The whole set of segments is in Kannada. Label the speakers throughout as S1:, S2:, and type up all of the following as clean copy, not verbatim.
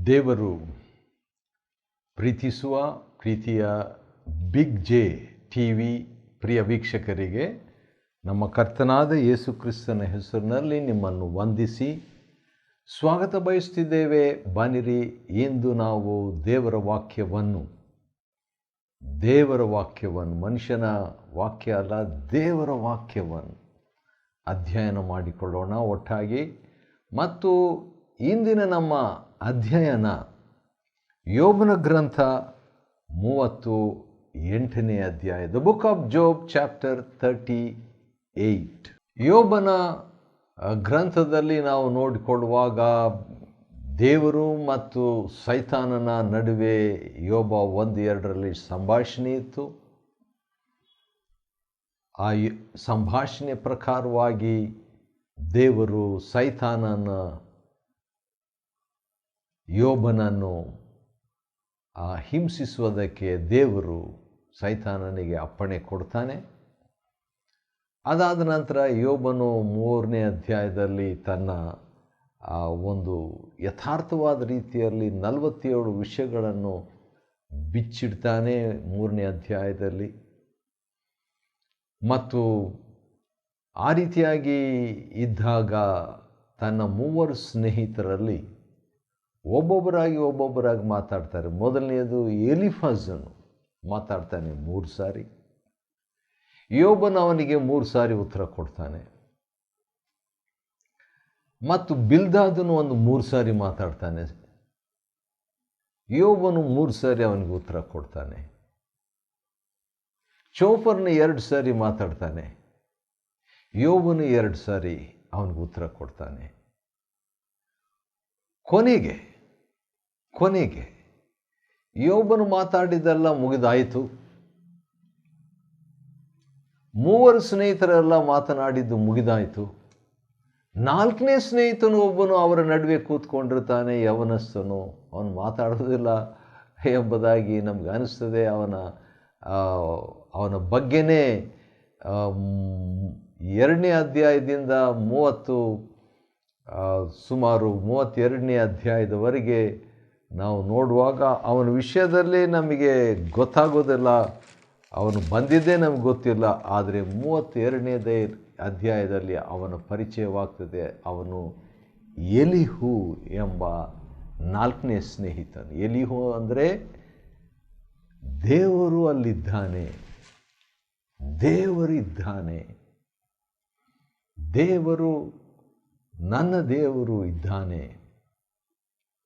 S1: ದೇವರು ಪ್ರೀತಿಸುವ ಪ್ರೀತಿಯ ಬಿಗ್ ಜೆ ಟಿವಿ ಪ್ರಿಯ ವೀಕ್ಷಕರಿಗೆ ನಮ್ಮ ಕರ್ತನಾದ ಯೇಸು ಕ್ರಿಸ್ತನ ಹೆಸರಿನಲ್ಲಿ ನಿಮ್ಮನ್ನು ವಂದಿಸಿ ಸ್ವಾಗತ ಬಯಸುತ್ತಿದ್ದೇವೆ. ಬನ್ನಿರಿ, ಇಂದು ನಾವು ದೇವರ ವಾಕ್ಯವನ್ನು ಮನುಷ್ಯನ ವಾಕ್ಯ ಅಲ್ಲ, ದೇವರ ವಾಕ್ಯವನ್ನು ಅಧ್ಯಯನ ಮಾಡಿಕೊಳ್ಳೋಣ ಒಟ್ಟಾಗಿ. ಮತ್ತು ಇಂದಿನ ನಮ್ಮ ಅಧ್ಯಯನ ಯೋಬನ ಗ್ರಂಥ 38ನೇ ಅಧ್ಯಾಯ, ದ ಬುಕ್ ಆಫ್ ಜೋಬ್ ಚಾಪ್ಟರ್ 38. ಯೋಬನ ಗ್ರಂಥದಲ್ಲಿ ನಾವು ನೋಡಿಕೊಳ್ಳುವಾಗ ದೇವರು ಮತ್ತು ಸೈತಾನನ ನಡುವೆ ಯೋಬ 1-2ರಲ್ಲಿ ಸಂಭಾಷಣೆ ಇತ್ತು. ಆ ಸಂಭಾಷಣೆ ಪ್ರಕಾರವಾಗಿ ದೇವರು ಯೋಬನನ್ನು ಹಿಂಸಿಸುವುದಕ್ಕೆ ದೇವರು ಸೈತಾನನಿಗೆ ಅಪ್ಪಣೆ ಕೊಡ್ತಾನೆ. ಅದಾದ ನಂತರ ಯೋಬನು 3ನೇ ಅಧ್ಯಾಯದಲ್ಲಿ ತನ್ನ ಒಂದು ಯಥಾರ್ಥವಾದ ರೀತಿಯಲ್ಲಿ 47 ವಿಷಯಗಳನ್ನು ಬಿಚ್ಚಿಡ್ತಾನೆ 3ನೇ ಅಧ್ಯಾಯದಲ್ಲಿ. ಮತ್ತು ಆ ರೀತಿಯಾಗಿ ಇದ್ದಾಗ ತನ್ನ 3 ಸ್ನೇಹಿತರಲ್ಲಿ ಒಬ್ಬೊಬ್ಬರಾಗಿ ಮಾತಾಡ್ತಾರೆ. ಮೊದಲನೆಯದು ಎಲಿಫಾಜನು ಮಾತಾಡ್ತಾನೆ 3 ಸಾರಿ. ಯೋಬನು ಅವನಿಗೆ 3 ಸಾರಿ ಉತ್ತರ ಕೊಡ್ತಾನೆ. ಮತ್ತು ಬಿಲ್ದಾದನು ಒಂದು 3 ಸಾರಿ ಮಾತಾಡ್ತಾನೆ. ಯೋಬನು 3 ಸಾರಿ ಅವನಿಗೆ ಉತ್ತರ ಕೊಡ್ತಾನೆ. ಚೋಫರ್ನ 2 ಸಾರಿ ಮಾತಾಡ್ತಾನೆ. ಯೋಬನು 2 ಸಾರಿ ಅವನಿಗೆ ಉತ್ತರ ಕೊಡ್ತಾನೆ. ಕೊನೆಗೆ ಯೋಬನು ಮಾತಾಡಿದ್ದೆಲ್ಲ ಮುಗಿದಾಯಿತು. 3 ಸ್ನೇಹಿತರೆಲ್ಲ ಮಾತನಾಡಿದ್ದು ಮುಗಿದಾಯಿತು. 4ನೇ ಸ್ನೇಹಿತನು ಒಬ್ಬನು ಅವರ ನಡುವೆ ಕೂತ್ಕೊಂಡಿರ್ತಾನೆ, ಯವನಸ್ಥನು. ಅವನು ಮಾತಾಡೋದಿಲ್ಲ ಎಂಬುದಾಗಿ ನಮ್ಗೆ ಅನಿಸ್ತದೆ. ಅವನ ಬಗ್ಗೆನೇ 2ನೇ ಅಧ್ಯಾಯದಿಂದ ಸುಮಾರು 32ನೇ ಅಧ್ಯಾಯದವರೆಗೆ ನಾವು ನೋಡುವಾಗ ಅವನ ವಿಷಯದಲ್ಲೇ ನಮಗೆ ಗೊತ್ತಾಗೋದಿಲ್ಲ. ಅವನು ಬಂದಿದ್ದೇ ನಮಗೆ ಗೊತ್ತಿಲ್ಲ. ಆದರೆ 32ನೇ ಅಧ್ಯಾಯದಲ್ಲಿ ಅವನ ಪರಿಚಯವಾಗ್ತದೆ. ಅವನು ಎಲಿಹು ಎಂಬ 4ನೇ ಸ್ನೇಹಿತನು. ಎಲಿಹು ಅಂದರೆ ದೇವರು ಅಲ್ಲಿದ್ದಾನೆ, ದೇವರಿದ್ದಾನೆ, ನನ್ನ ದೇವರು ಇದ್ದಾನೆ,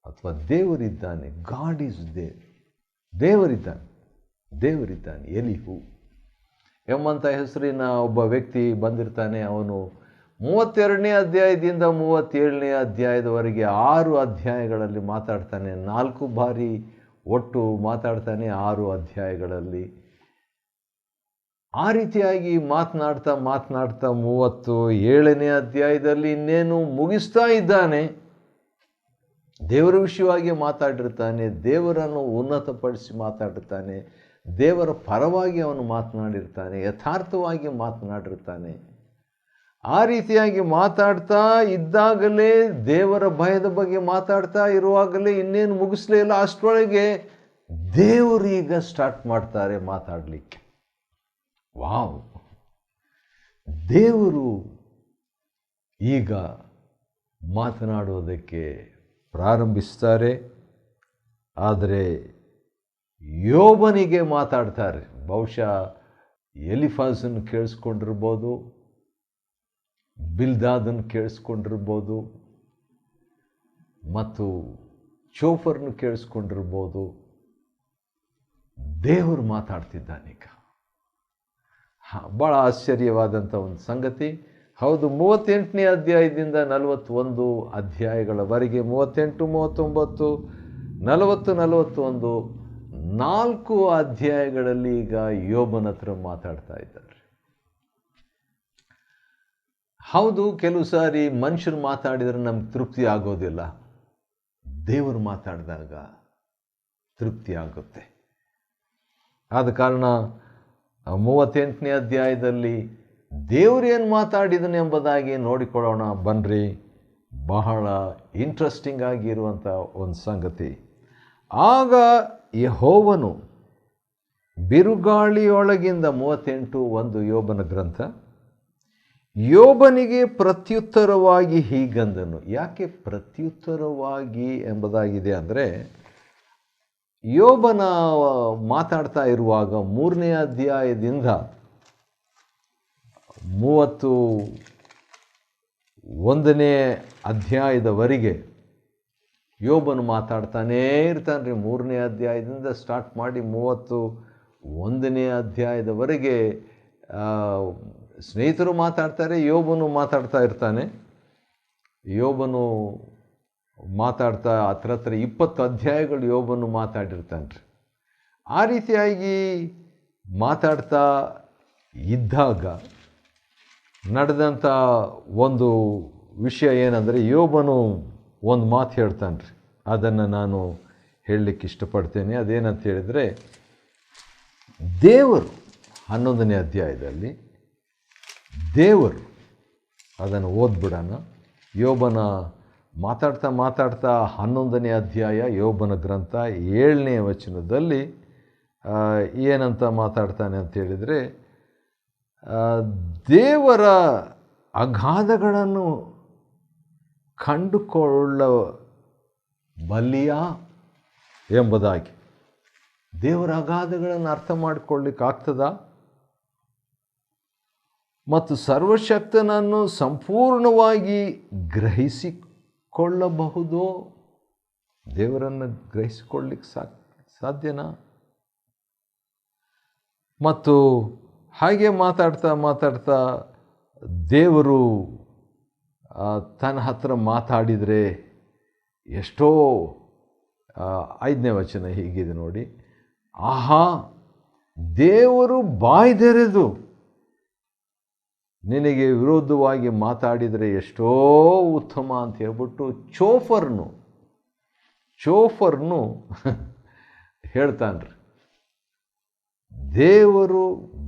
S1: ಅಥವಾ ದೇವರಿದ್ದಾನೆ. ಗಾಡ್ ಈಸ್ ದೇವರಿದ್ದಾನೆ. ಎಲಿಹು ಎಂಬಂಥ ಹೆಸರಿನ ಒಬ್ಬ ವ್ಯಕ್ತಿ ಬಂದಿರ್ತಾನೆ. ಅವನು 32ನೇ ಅಧ್ಯಾಯದಿಂದ 37ನೇ ಅಧ್ಯಾಯದವರೆಗೆ 6 ಅಧ್ಯಾಯಗಳಲ್ಲಿ ಮಾತಾಡ್ತಾನೆ. 4 ಬಾರಿ ಒಟ್ಟು ಮಾತಾಡ್ತಾನೆ 6 ಅಧ್ಯಾಯಗಳಲ್ಲಿ. ಆ ರೀತಿಯಾಗಿ ಮಾತನಾಡ್ತಾ 37ನೇ ಅಧ್ಯಾಯದಲ್ಲಿ ಇನ್ನೇನು ಮುಗಿಸ್ತಾ ಇದ್ದಾನೆ. ದೇವರ ವಿಷಯವಾಗಿ ಮಾತಾಡಿರ್ತಾನೆ, ದೇವರನ್ನು ಉನ್ನತಪಡಿಸಿ ಮಾತಾಡಿರ್ತಾನೆ, ದೇವರ ಪರವಾಗಿ ಅವನು ಮಾತನಾಡಿರ್ತಾನೆ, ಯಥಾರ್ಥವಾಗಿ ಮಾತನಾಡಿರ್ತಾನೆ. ಆ ರೀತಿಯಾಗಿ ಮಾತಾಡ್ತಾ ಇದ್ದಾಗಲೇ, ದೇವರ ಭಯದ ಬಗ್ಗೆ ಮಾತಾಡ್ತಾ ಇರುವಾಗಲೇ ಇನ್ನೇನು ಮುಗಿಸ್ಲೇ ಇಲ್ಲ. ಅಷ್ಟರೊಳಗೆ ದೇವರು ಈಗ ಸ್ಟಾರ್ಟ್ ಮಾಡ್ತಾರೆ ಮಾತಾಡಲಿಕ್ಕೆ. ವಾವ್! ದೇವರು ಈಗ ಮಾತನಾಡುವುದಕ್ಕೆ ಪ್ರಾರಂಭಿಸ್ತಾರೆ. ಆದರೆ ಯೋಬನಿಗೆ ಮಾತಾಡ್ತಾರೆ. ಬಹುಶಃ ಎಲಿಫಾಜನ್ನು ಕೇಳಿಸ್ಕೊಂಡಿರ್ಬೋದು, ಬಿಲ್ದಾದನ್ನು ಕೇಳಿಸ್ಕೊಂಡಿರ್ಬೋದು, ಮತ್ತು ಚೋಫರ್ನು ಕೇಳಿಸ್ಕೊಂಡಿರ್ಬೋದು. ದೇವರು ಮಾತಾಡ್ತಿದ್ದಾನೀಗ. ಭಾಳ ಆಶ್ಚರ್ಯವಾದಂಥ ಒಂದು ಸಂಗತಿ. ಹೌದು, 38ನೇ ಅಧ್ಯಾಯದಿಂದ 41 ಅಧ್ಯಾಯಗಳವರೆಗೆ, 38, 39, 40, 41, 4 ಅಧ್ಯಾಯಗಳಲ್ಲಿ ಈಗ ಯೋಬನ ಹತ್ರ ಮಾತಾಡ್ತಾ ಇದ್ದಾರೆ. ಹೌದು, ಕೆಲವು ಸಾರಿ ಮನುಷ್ಯರು ಮಾತಾಡಿದರೆ ನಮ್ಗೆ ತೃಪ್ತಿ ಆಗೋದಿಲ್ಲ. ದೇವರು ಮಾತಾಡಿದಾಗ ತೃಪ್ತಿ ಆಗುತ್ತೆ. ಆದ ಕಾರಣ 38ನೇ ಅಧ್ಯಾಯದಲ್ಲಿ ದೇವರೇನು ಮಾತಾಡಿದನು ಎಂಬುದಾಗಿ ನೋಡಿಕೊಳ್ಳೋಣ ಬನ್ನಿರಿ. ಬಹಳ ಇಂಟ್ರೆಸ್ಟಿಂಗ್ ಆಗಿರುವಂಥ ಒಂದು ಸಂಗತಿ. ಆಗ ಯೆಹೋವನು ಬಿರುಗಾಳಿಯೊಳಗಿಂದ 38:1 ಯೋಬನ ಗ್ರಂಥ, ಯೋಬನಿಗೆ ಪ್ರತ್ಯುತ್ತರವಾಗಿ ಹೀಗಂದನು. ಯಾಕೆ ಪ್ರತ್ಯುತ್ತರವಾಗಿ ಎಂಬುದಾಗಿದೆ ಅಂದರೆ, ಯೋಬನ ಮಾತಾಡ್ತಾ ಇರುವಾಗ 3ನೇ ಅಧ್ಯಾಯದಿಂದ 31ನೇ ಅಧ್ಯಾಯದವರೆಗೆ ಯೋಬನು ಮಾತಾಡ್ತಾನೇ ಇರ್ತಾನೆ ರೀ. 3ನೇ ಅಧ್ಯಾಯದಿಂದ ಸ್ಟಾರ್ಟ್ ಮಾಡಿ 31ನೇ ಅಧ್ಯಾಯದವರೆಗೆ ಸ್ನೇಹಿತರು ಮಾತಾಡ್ತಾರೆ, ಯೋಬನು ಮಾತಾಡ್ತಾ ಇರ್ತಾನೆ. ಯೋಬನು ಮಾತಾಡ್ತಾ ಹತ್ರ 20 ಅಧ್ಯಾಯಗಳು ಯೋಬನು ಮಾತಾಡಿರ್ತಾನೆ ರೀ. ಆ ರೀತಿಯಾಗಿ ಮಾತಾಡ್ತಾ ಇದ್ದಾಗ ನಡೆದಂಥ ಒಂದು ವಿಷಯ ಏನಂದರೆ, ಯೋಬನು ಒಂದು ಮಾತು ಹೇಳ್ತಾನೆ ರೀ. ಅದನ್ನು ನಾನು ಹೇಳಲಿಕ್ಕೆ ಇಷ್ಟಪಡ್ತೇನೆ. ಅದೇನಂತ ಹೇಳಿದರೆ, ದೇವರು 11ನೇ ಅಧ್ಯಾಯದಲ್ಲಿ ದೇವರು, ಅದನ್ನು ಓದ್ಬಿಡೋಣ. ಯೋಬನ ಮಾತಾಡ್ತಾ 11ನೇ ಅಧ್ಯಾಯ ಯೋಬನ ಗ್ರಂಥ 7ನೇ ವಚನದಲ್ಲಿ ಏನಂತ ಮಾತಾಡ್ತಾನೆ ಅಂತ ಹೇಳಿದರೆ, ದೇವರ ಅಗಾಧಗಳನ್ನು ಕಂಡುಕೊಳ್ಳಬಲ್ಲಿಯಾ ಎಂಬುದಾಗಿ. ದೇವರ ಅಗಾಧಗಳನ್ನು ಅರ್ಥ ಮಾಡಿಕೊಳ್ಳಿಕ್ಕಾಗ್ತದಾ? ಮತ್ತು ಸರ್ವಶಕ್ತನನ್ನು ಸಂಪೂರ್ಣವಾಗಿ ಗ್ರಹಿಸಿಕೊಳ್ಳಬಹುದೋ? ದೇವರನ್ನು ಗ್ರಹಿಸಿಕೊಳ್ಳಿಕ್ಕೆ ಸಾಧ್ಯನಾ? ಮತ್ತು ಹಾಗೆ ಮಾತಾಡ್ತಾ ದೇವರು ತನ್ನ ಹತ್ರ ಮಾತಾಡಿದರೆ ಎಷ್ಟೋ 5ನೇ ವಚನ ಹೀಗಿದೆ ನೋಡಿ. ಆಹಾ, ದೇವರು ಬಾಯ್ದೆರೆದು ನಿನಗೆ ವಿರೋಧವಾಗಿ ಮಾತಾಡಿದರೆ ಎಷ್ಟೋ ಉತ್ತಮ ಅಂತ ಹೇಳ್ಬಿಟ್ಟು ಚೋಫರ್ನು ಹೇಳ್ತಾನ್ರಿ. ದೇವರು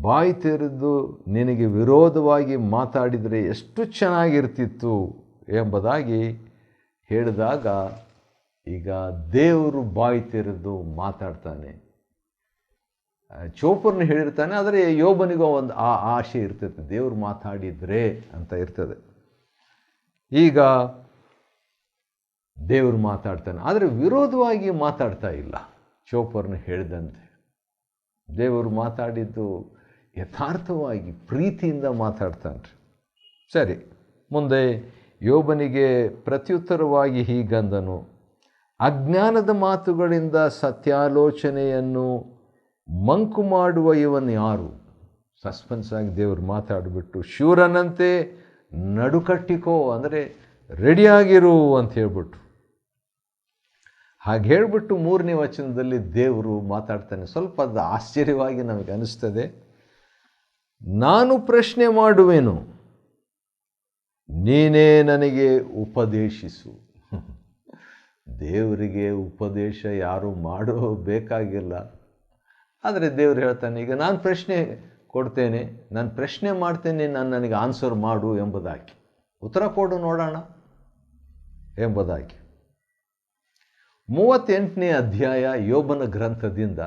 S1: ಬಾಯಿ ತೆರೆದು ನಿನಗೆ ವಿರೋಧವಾಗಿ ಮಾತಾಡಿದರೆ ಎಷ್ಟು ಚೆನ್ನಾಗಿರ್ತಿತ್ತು ಎಂಬುದಾಗಿ ಹೇಳಿದಾಗ, ಈಗ ದೇವರು ಬಾಯಿ ತೆರೆದು ಮಾತಾಡ್ತಾನೆ. ಚೋಪರ್ನು ಹೇಳಿರ್ತಾನೆ, ಆದರೆ ಯೋಬನಿಗೂ ಒಂದು ಆಶೆ ಇರ್ತದೆ, ದೇವರು ಮಾತಾಡಿದರೆ ಅಂತ ಇರ್ತದೆ. ಈಗ ದೇವರು ಮಾತಾಡ್ತಾನೆ, ಆದರೆ ವಿರೋಧವಾಗಿ ಮಾತಾಡ್ತಾ ಇಲ್ಲ. ಚೋಪರ್ನು ಹೇಳಿದಂತೆ ದೇವರು ಮಾತಾಡಿದ್ದು ಯಥಾರ್ಥವಾಗಿ ಪ್ರೀತಿಯಿಂದ ಮಾತಾಡ್ತಾನೆ. ಸರಿ, ಮುಂದೆ ಯೋಬನಿಗೆ ಪ್ರತ್ಯುತ್ತರವಾಗಿ ಹೀಗಂದನು, ಅಜ್ಞಾನದ ಮಾತುಗಳಿಂದ ಸತ್ಯಾಲೋಚನೆಯನ್ನು ಮಂಕು ಮಾಡುವ ಇವನು ಯಾರು? ಸಸ್ಪೆನ್ಸ್ ಆಗಿ ದೇವರು ಮಾತಾಡಿಬಿಟ್ಟು, ಶೂರನಂತೆ ನಡುಕಟ್ಟಿಕೋ, ಅಂದರೆ ರೆಡಿಯಾಗಿರು ಅಂತ ಹೇಳ್ಬಿಟ್ಟು, ಹಾಗೆ ಹೇಳಿಬಿಟ್ಟು 3ನೇ ವಚನದಲ್ಲಿ ದೇವರು ಮಾತಾಡ್ತಾನೆ. ಸ್ವಲ್ಪ ಅದು ಆಶ್ಚರ್ಯವಾಗಿ ನಮಗೆ ಅನಿಸ್ತದೆ. ನಾನು ಪ್ರಶ್ನೆ ಮಾಡುವೆನು, ನೀನೇ ನನಗೆ ಉಪದೇಶಿಸು. ದೇವರಿಗೆ ಉಪದೇಶ ಯಾರು ಬೇಕಾಗಿಲ್ಲ. ಆದರೆ ದೇವರು ಹೇಳ್ತಾನೆ, ಈಗ ನಾನು ಪ್ರಶ್ನೆ ಕೊಡ್ತೇನೆ, ನಾನು ಪ್ರಶ್ನೆ ಮಾಡ್ತೇನೆ, ನನಗೆ ಆನ್ಸರ್ ಮಾಡು ಎಂಬುದಾಗಿ, ಉತ್ತರ ಕೊಡು ನೋಡೋಣ ಎಂಬುದಾಗಿ. 38ನೇ ಅಧ್ಯಾಯ ಯೋಬನ ಗ್ರಂಥದಿಂದ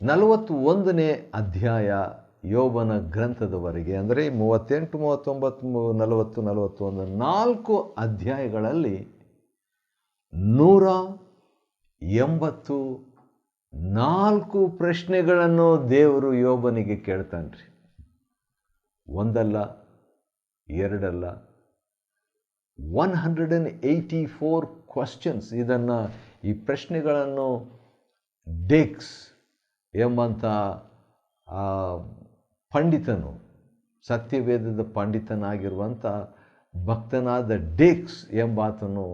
S1: 41ನೇ ಅಧ್ಯಾಯ ಯೋಬನ ಗ್ರಂಥದವರೆಗೆ, ಅಂದರೆ 38, 39, 40, 41 4 ಅಧ್ಯಾಯಗಳಲ್ಲಿ 184 ಪ್ರಶ್ನೆಗಳನ್ನು ದೇವರು ಯೋಬನಿಗೆ ಕೇಳ್ತಾನೆ ರೀ. ಒಂದಲ್ಲ, ಎರಡಲ್ಲ, 184 ಕ್ವಶನ್ಸ್. ಈ ಪ್ರಶ್ನೆಗಳನ್ನು ಡೇಕ್ಸ್ ಎಂಬಂಥ ಪಂಡಿತನು, ಸತ್ಯವೇದದ ಪಂಡಿತನಾಗಿರುವಂಥ ಭಕ್ತನಾದ ಡೇಕ್ಸ್ ಎಂಬಾತನು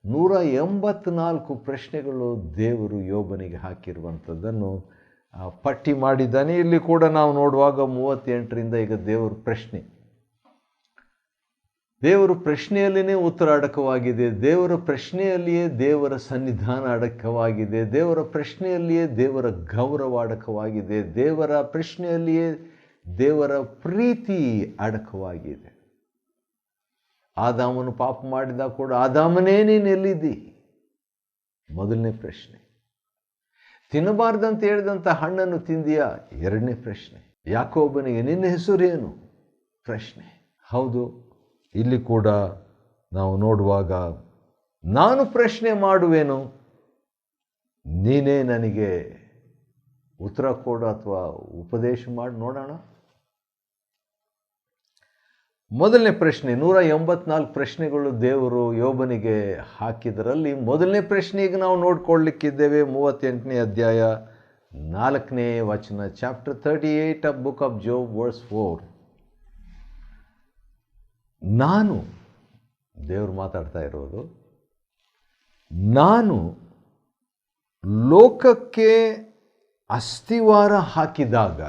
S1: 184 ಪ್ರಶ್ನೆಗಳು ದೇವರು ಯೋಬನಿಗೆ ಹಾಕಿರುವಂಥದ್ದನ್ನು ಪಟ್ಟಿ ಮಾಡಿದ್ದಾನೆ. ಇಲ್ಲಿ ಕೂಡ ನಾವು ನೋಡುವಾಗ 38ರಿಂದ ಈಗ ದೇವರ ಪ್ರಶ್ನೆಯಲ್ಲಿಯೇ ಉತ್ತರ ಅಡಕವಾಗಿದೆ. ದೇವರ ಪ್ರಶ್ನೆಯಲ್ಲಿಯೇ ದೇವರ ಸನ್ನಿಧಾನ ಅಡಕವಾಗಿದೆ. ದೇವರ ಪ್ರಶ್ನೆಯಲ್ಲಿಯೇ ದೇವರ ಗೌರವ ಅಡಕವಾಗಿದೆ. ದೇವರ ಪ್ರಶ್ನೆಯಲ್ಲಿಯೇ ದೇವರ ಪ್ರೀತಿ ಅಡಕವಾಗಿದೆ. ಆದಾಮನು ಪಾಪ ಮಾಡಿದಾಗ ಕೂಡ ಆದಾಮನೇ ನೀನು ಎಲ್ಲಿದ್ದಿ? ಮೊದಲನೇ ಪ್ರಶ್ನೆ. ತಿನ್ನಬಾರ್ದಂತ ಹೇಳಿದಂಥ ಹಣ್ಣನ್ನು ತಿಂದಿಯಾ? ಎರಡನೇ ಪ್ರಶ್ನೆ. ಯಾಕೋಬನಿಗೆ ನಿನ್ನ ಹೆಸರೇನು? ಪ್ರಶ್ನೆ. ಹೌದು, ಇಲ್ಲಿ ಕೂಡ ನಾವು ನೋಡುವಾಗ ನಾನು ಪ್ರಶ್ನೆ ಮಾಡುವೆನು, ನೀನೇ ನನಗೆ ಉತ್ತರ ಕೊಡು ಅಥವಾ ಉಪದೇಶ ಮಾಡಿ ನೋಡೋಣ. ಮೊದಲನೇ ಪ್ರಶ್ನೆ, 184 ಪ್ರಶ್ನೆಗಳು ದೇವರು ಯೋಬನಿಗೆ ಹಾಕಿದರಲ್ಲಿ ಮೊದಲನೇ ಪ್ರಶ್ನೆಗೆ ನಾವು ನೋಡ್ಕೊಳ್ಳಿಕ್ಕಿದ್ದೇವೆ. 38ನೇ ಅಧ್ಯಾಯ 4ನೇ ವಚನ, chapter 38 of book of Job, verse 4. ನಾನು, ದೇವರು ಮಾತಾಡ್ತಾ ಇರೋದು, ನಾನು ಲೋಕಕ್ಕೆ ಅಸ್ತಿವಾರ ಹಾಕಿದಾಗ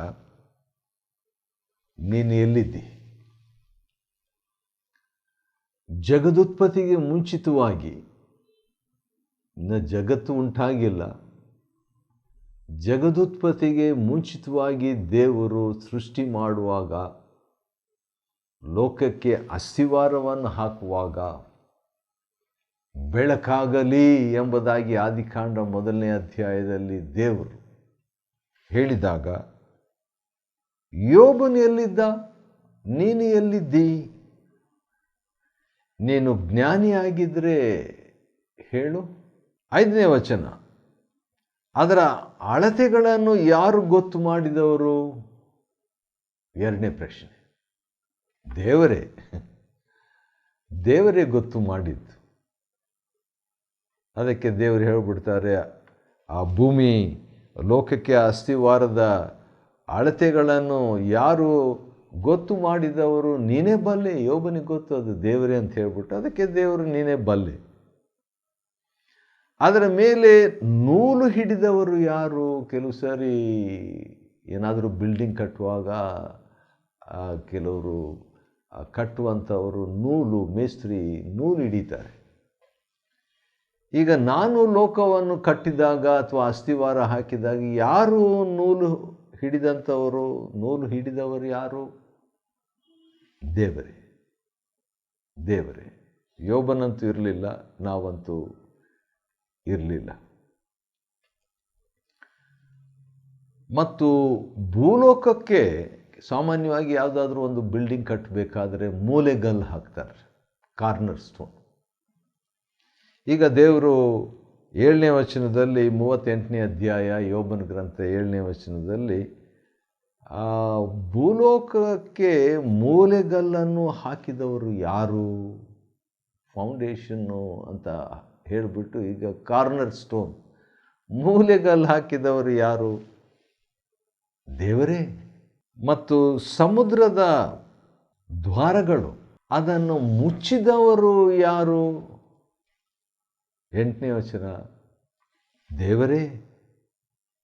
S1: ನೀನು ಎಲ್ಲಿದ್ದಿ? ಜಗದುತ್ಪತ್ತಿಗೆ ಮುಂಚಿತವಾಗಿ, ಇನ್ನು ಜಗತ್ತು ಉಂಟಾಗಿಲ್ಲ, ಜಗದುತ್ಪತ್ತಿಗೆ ಮುಂಚಿತವಾಗಿ ದೇವರು ಸೃಷ್ಟಿ ಮಾಡುವಾಗ, ಲೋಕಕ್ಕೆ ಅಸ್ತಿವಾರವನ್ನು ಹಾಕುವಾಗ ಬೆಳಕಾಗಲಿ ಎಂಬುದಾಗಿ ಆದಿಕಾಂಡ 1ನೇ ಅಧ್ಯಾಯದಲ್ಲಿ ದೇವರು ಹೇಳಿದಾಗ, ಯೋಬನು ಎಲ್ಲಿದ್ದ? ನೀನು ಎಲ್ಲಿದ್ದಿ? ನೀನು ಜ್ಞಾನಿಯಾಗಿದ್ದರೆ ಹೇಳು. 5ನೇ ವಚನ, ಅದರ ಅಳತೆಗಳನ್ನು ಯಾರು ಗೊತ್ತು ಮಾಡಿದವರು? ಎರಡನೇ ಪ್ರಶ್ನೆ. ದೇವರೇ ಗೊತ್ತು ಮಾಡಿದ್ದು. ಅದಕ್ಕೆ ದೇವರು ಹೇಳಿಬಿಡ್ತಾರೆ, ಆ ಭೂಮಿ ಲೋಕಕ್ಕೆ ಅಸ್ತಿವಾರದ ಅಳತೆಗಳನ್ನು ಯಾರು ಗೊತ್ತು ಮಾಡಿದವರು? ನೀನೇ ಬಲ್ಲೆ. ಯೋಬನಿಗೆ ಗೊತ್ತು, ಅದು ದೇವರೇ ಅಂತ ಹೇಳ್ಬಿಟ್ಟು, ಅದಕ್ಕೆ ದೇವರು ನೀನೇ ಬಲ್ಲೆ. ಅದರ ಮೇಲೆ ನೂಲು ಹಿಡಿದವರು ಯಾರು? ಕೆಲವು ಸಾರಿ ಏನಾದರೂ ಬಿಲ್ಡಿಂಗ್ ಕಟ್ಟುವಾಗ ಕೆಲವರು ಕಟ್ಟುವಂಥವರು ಮೇಸ್ತ್ರಿ ನೂಲು ಹಿಡಿತಾರೆ. ಈಗ ನಾನು ಲೋಕವನ್ನು ಕಟ್ಟಿದಾಗ ಅಥವಾ ಅಸ್ತಿವಾರ ಹಾಕಿದಾಗ ಯಾರು ನೂಲು ಹಿಡಿದಂಥವರು? ನೂಲು ಹಿಡಿದವರು ಯಾರು? ದೇವರೇ. ಯೋಬನಂತೂ ಇರಲಿಲ್ಲ, ನಾವಂತೂ ಇರಲಿಲ್ಲ. ಮತ್ತು ಭೂಲೋಕಕ್ಕೆ ಸಾಮಾನ್ಯವಾಗಿ ಯಾವುದಾದ್ರೂ ಒಂದು ಬಿಲ್ಡಿಂಗ್ ಕಟ್ಟಬೇಕಾದ್ರೆ ಮೂಲೆಗಲ್ಲು ಹಾಕ್ತಾರೆ, ಕಾರ್ನರ್ ಸ್ಟೋನ್. ಈಗ ದೇವರು 7ನೇ ವಚನದಲ್ಲಿ, 38ನೇ ಅಧ್ಯಾಯ ಯೋಬನ ಗ್ರಂಥ 7ನೇ ವಚನದಲ್ಲಿ, ಆ ಭೂಲೋಕಕ್ಕೆ ಮೂಲೆಗಲ್ಲನ್ನು ಹಾಕಿದವರು ಯಾರು? ಫೌಂಡೇಶನ್ನು ಅಂತ ಹೇಳಿಬಿಟ್ಟು ಈಗ ಕಾರ್ನರ್ ಸ್ಟೋನ್, ಮೂಲೆಗಲ್ಲು ಹಾಕಿದವರು ಯಾರು? ದೇವರೇ. ಮತ್ತು ಸಮುದ್ರದ ದ್ವಾರಗಳು, ಅದನ್ನು ಮುಚ್ಚಿದವರು ಯಾರು? 8ನೇ ವಚನ, ದೇವರೇ.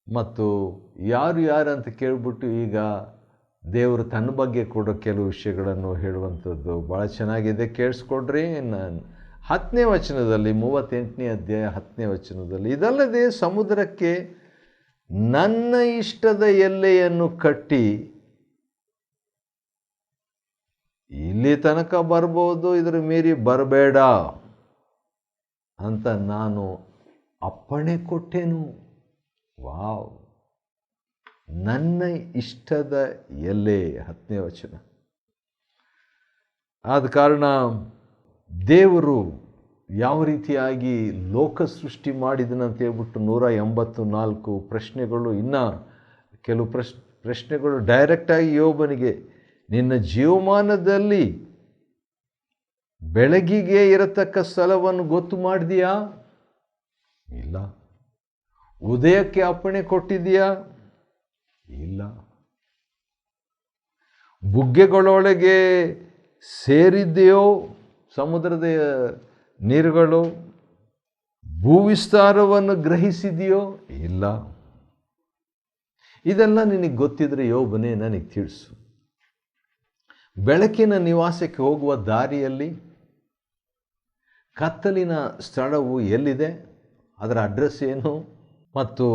S1: ಮತ್ತು ಯಾರು ಅಂತ ಕೇಳಿಬಿಟ್ಟು ಈಗ ದೇವರು ತನ್ನ ಬಗ್ಗೆ ಕೂಡ ಕೆಲವು ವಿಷಯಗಳನ್ನು ಹೇಳುವಂಥದ್ದು ಭಾಳ ಚೆನ್ನಾಗಿದೆ, ಕೇಳಿಸ್ಕೊಡ್ರಿ. ನಾನು 10ನೇ ವಚನದಲ್ಲಿ, 38ನೇ ಅಧ್ಯಾಯ 10ನೇ ವಚನದಲ್ಲಿ, ಇದಲ್ಲದೆ ಸಮುದ್ರಕ್ಕೆ ನನ್ನ ಇಷ್ಟದ ಎಲ್ಲೆಯನ್ನು ಕಟ್ಟಿ ಇಲ್ಲಿ ತನಕ ಬರ್ಬೋದು, ಇದರ ಮೀರಿ ಬರಬೇಡ ಅಂತ ನಾನು ಅಪ್ಪಣೆ ಕೊಟ್ಟೆನು. ವಾವ್, ನನ್ನ ಇಷ್ಟದ ಎಲ್ಲೆ. 10ನೇ ವಚನ. ಆದ ಕಾರಣ ದೇವರು ಯಾವ ರೀತಿಯಾಗಿ ಲೋಕ ಸೃಷ್ಟಿ ಮಾಡಿದನಂತ ಹೇಳ್ಬಿಟ್ಟು 184 ಪ್ರಶ್ನೆಗಳು, ಇನ್ನು ಕೆಲವು ಪ್ರಶ್ನೆಗಳು ಡೈರೆಕ್ಟಾಗಿ ಯೋಬನಿಗೆ, ನಿನ್ನ ಜೀವಮಾನದಲ್ಲಿ ಬೆಳಗಿಗೆ ಇರತಕ್ಕ ಸ್ಥಳವನ್ನು ಗೊತ್ತು ಮಾಡಿದೆಯಾ? ಇಲ್ಲ. ಉದಯಕ್ಕೆ ಅಪ್ಪಣೆ ಕೊಟ್ಟಿದೆಯಾ? ಇಲ್ಲ. ಬುಗ್ಗೆಗಳೊಳಗೆ ಸೇರಿದೆಯೋ ಸಮುದ್ರದ ನೀರುಗಳು? ಭೂವಿಸ್ತಾರವನ್ನು ಗ್ರಹಿಸಿದೆಯೋ? ಇಲ್ಲ. ಇದೆಲ್ಲ ನಿನಗೆ ಗೊತ್ತಿದ್ರೆ ಯೋಬನೇ ನನಗೆ ತಿಳಿಸು. ಬೆಳಕಿನ ನಿವಾಸಕ್ಕೆ ಹೋಗುವ ದಾರಿಯಲ್ಲಿ ಕತ್ತಲಿನ ಸ್ಥಳವು ಎಲ್ಲಿದೆ? ಅದರ ಅಡ್ರೆಸ್ ಏನು? ಮತ್ತು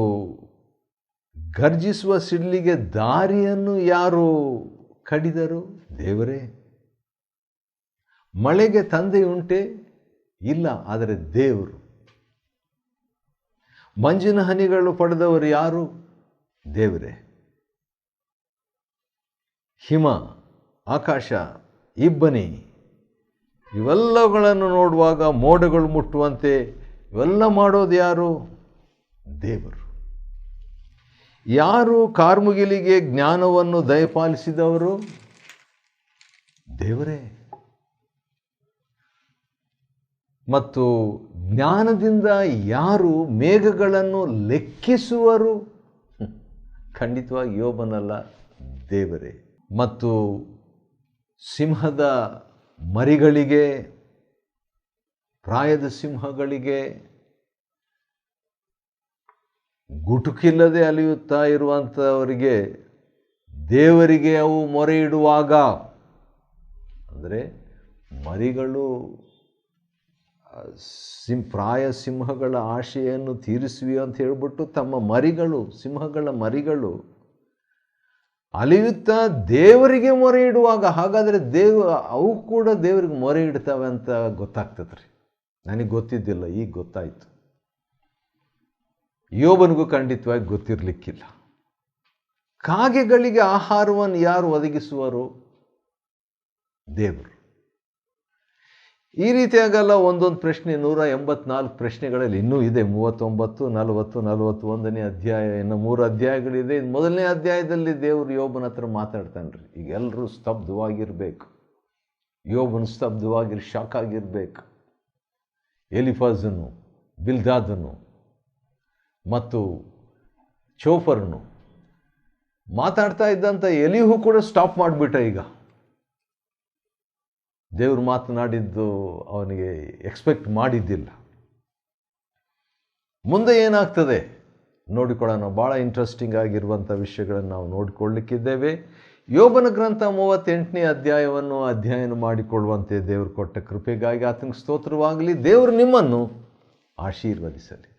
S1: ಗರ್ಜಿಸುವ ಸಿಡ್ಲಿಗೆ ದಾರಿಯನ್ನು ಯಾರು ಕಡಿದರು? ದೇವರೇ. ಮಳೆಗೆ ತಂದೆಯುಂಟೆ? ಇಲ್ಲ, ಆದರೆ ದೇವರು. ಮಂಜಿನ ಹನಿಗಳು ಪಡೆದವರು ಯಾರು? ದೇವರೇ. ಹಿಮ, ಆಕಾಶ, ಇಬ್ಬನಿ ಇವೆಲ್ಲಗಳನ್ನು ನೋಡುವಾಗ ಮೋಡಗಳು ಮುಟ್ಟುವಂತೆ ಇವೆಲ್ಲ ಮಾಡೋದು ಯಾರು? ದೇವರು. ಯಾರು ಕಾರ್ಮುಗಿಲಿಗೆ ಜ್ಞಾನವನ್ನು ದಯಪಾಲಿಸಿದವರು? ದೇವರೇ. ಮತ್ತು ಜ್ಞಾನದಿಂದ ಯಾರು ಮೇಘಗಳನ್ನು ಲೆಕ್ಕಿಸುವರು? ಖಂಡಿತವಾಗಿ ಯೋಬನಲ್ಲ, ದೇವರೇ. ಮತ್ತು ಸಿಂಹದ ಮರಿಗಳಿಗೆ, ಪ್ರಾಯದ ಸಿಂಹಗಳಿಗೆ, ಗುಟುಕಿಲ್ಲದೆ ಅಲಿಯುತ್ತಾ ಇರುವಂಥವರಿಗೆ ದೇವರಿಗೆ ಅವು ಮೊರೆ ಇಡುವಾಗ, ಅಂದರೆ ಮರಿಗಳು ಪ್ರಾಯ ಸಿಂಹಗಳ ಆಶೆಯನ್ನು ತೀರಿಸುವಿ ಅಂತ ಹೇಳ್ಬಿಟ್ಟು ತಮ್ಮ ಮರಿಗಳು, ಸಿಂಹಗಳ ಮರಿಗಳು ಅಲಿಯುತ್ತಾ ದೇವರಿಗೆ ಮೊರೆ ಇಡುವಾಗ, ಹಾಗಾದರೆ ಅವು ಕೂಡ ದೇವರಿಗೆ ಮೊರೆ ಇಡ್ತವೆ ಅಂತ ಗೊತ್ತಾಗ್ತದೆ ರೀ. ನನಗೆ ಗೊತ್ತಿದ್ದಿಲ್ಲ, ಈಗ ಗೊತ್ತಾಯಿತು. ಯೋಬನಿಗೂ ಖಂಡಿತವಾಗಿ ಗೊತ್ತಿರಲಿಕ್ಕಿಲ್ಲ. ಕಾಗೆಗಳಿಗೆ ಆಹಾರವನ್ನು ಯಾರು ಒದಗಿಸುವರು? ದೇವರು. ಈ ರೀತಿಯಾಗಲ್ಲ ಒಂದೊಂದು ಪ್ರಶ್ನೆ, 184 ಪ್ರಶ್ನೆಗಳಲ್ಲಿ ಇನ್ನೂ ಇದೆ. 39, 40, 41ನೇ ಅಧ್ಯಾಯ, ಇನ್ನು 3 ಅಧ್ಯಾಯಗಳಿದೆ. ಮೊದಲನೇ ಅಧ್ಯಾಯದಲ್ಲಿ ದೇವರು ಯೋಬನ ಹತ್ರ ಮಾತಾಡ್ತಾನೆ ರೀ. ಈಗ ಎಲ್ಲರೂ ಸ್ತಬ್ಧವಾಗಿರಬೇಕು. ಯೋಬನು ಸ್ತಬ್ಧವಾಗಿರಿ, ಶಾಕ್ ಆಗಿರಬೇಕು. ಎಲಿಫಾಜನು, ಬಿಲ್ದಾದನು ಮತ್ತು ಚೋಫರನು ಮಾತಾಡ್ತಾ ಇದ್ದಂಥ ಎಲಿಹು ಕೂಡ ಸ್ಟಾಪ್ ಮಾಡಿಬಿಟ್ಟ. ಈಗ ದೇವರು ಮಾತನಾಡಿದ್ದು ಅವನಿಗೆ ಎಕ್ಸ್ಪೆಕ್ಟ್ ಮಾಡಿದ್ದಿಲ್ಲ. ಮುಂದೆ ಏನಾಗ್ತದೆ ನೋಡಿಕೊಳ್ಳೋಣ. ಭಾಳ ಇಂಟ್ರೆಸ್ಟಿಂಗ್ ಆಗಿರುವಂಥ ವಿಷಯಗಳನ್ನು ನಾವು ನೋಡಿಕೊಳ್ಳಲಿಕ್ಕಿದ್ದೇವೆ. ಯೋಬನ ಗ್ರಂಥ 38ನೇ ಅಧ್ಯಾಯವನ್ನು ಅಧ್ಯಯನ ಮಾಡಿಕೊಳ್ಳುವಂತೆ ದೇವರು ಕೊಟ್ಟ ಕೃಪೆಗಾಗಿ ಆತನಿಗೆ ಸ್ತೋತ್ರವಾಗಲಿ. ದೇವರು ನಿಮ್ಮನ್ನು ಆಶೀರ್ವದಿಸಲಿ.